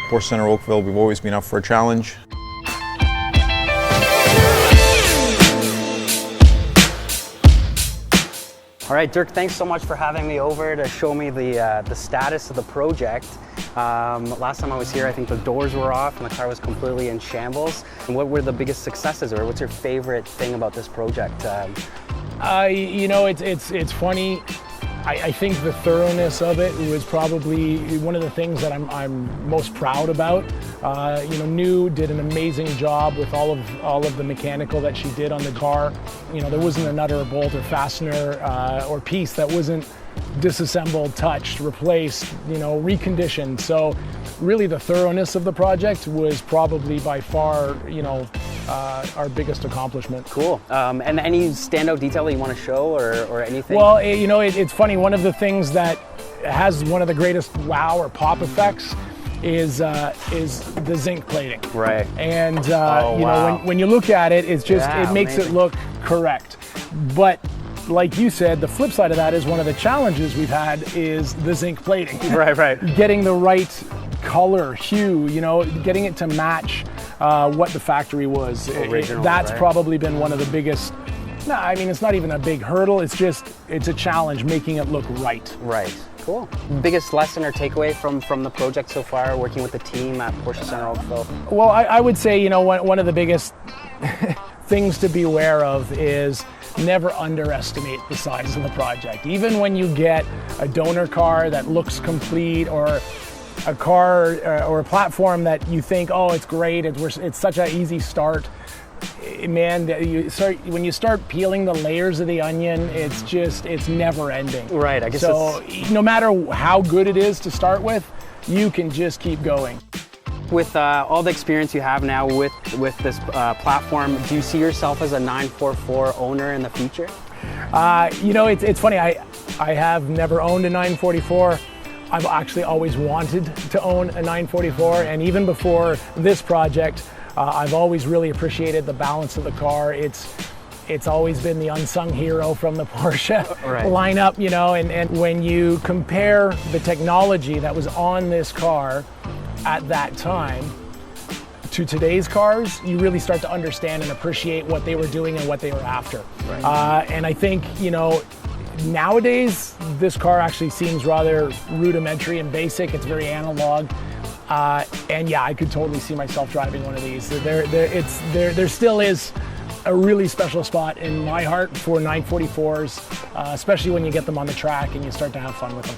Porsche Center Oakville, we've always been up for a challenge. All right, Dirk, thanks so much for having me over to show me the status of the project. Last time I was here, I think the doors were off and the car was completely in shambles. And what were the biggest successes, or what's your favorite thing about this project? You know, it's funny. I think the thoroughness of it was probably one of the things that I'm most proud about. You know, New did an amazing job with all of the mechanical that she did on the car. You know, there wasn't a nut or a bolt or fastener or piece that wasn't disassembled, touched, replaced, you know, reconditioned. So really the thoroughness of the project was probably by far, you know, our biggest accomplishment. Cool. And any standout detail that you want to show or anything? Well, you know, it's funny. One of the things that has one of the greatest wow or pop effects is the zinc plating. Right. And you wow. know, when you look at it, it's just it makes amazing. it look correct. But like you said, the flip side of that is one of the challenges we've had is the zinc plating. Right. Getting the right color, hue, you know, getting it to match what the factory was. Original, that's right? probably been one of the biggest. No, I mean, it's not even a big hurdle. It's a challenge making it look right. Right. Cool. Biggest lesson or takeaway from the project so far, working with the team at Porsche Center Oakville? Well, I would say, you know, one of the biggest things to be aware of is never underestimate the size of the project. Even when you get a donor car that looks complete, or a car or a platform that you think, oh, it's great, it's such an easy start. Man, when you start peeling the layers of the onion, it's never ending. Right, I guess so. No matter how good it is to start with, you can just keep going. With all the experience you have now with this platform, do you see yourself as a 944 owner in the future? You know, it's funny. I have never owned a 944. I've actually always wanted to own a 944, and even before this project, I've always really appreciated the balance of the car. It's always been the unsung hero from the Porsche lineup, you know, and when you compare the technology that was on this car at that time to today's cars, you really start to understand and appreciate what they were doing and what they were after. Right. And I think, you know, nowadays this car actually seems rather rudimentary and basic. It's very analog. And yeah, I could totally see myself driving one of these. There still is a really special spot in my heart for 944s, especially when you get them on the track and you start to have fun with them.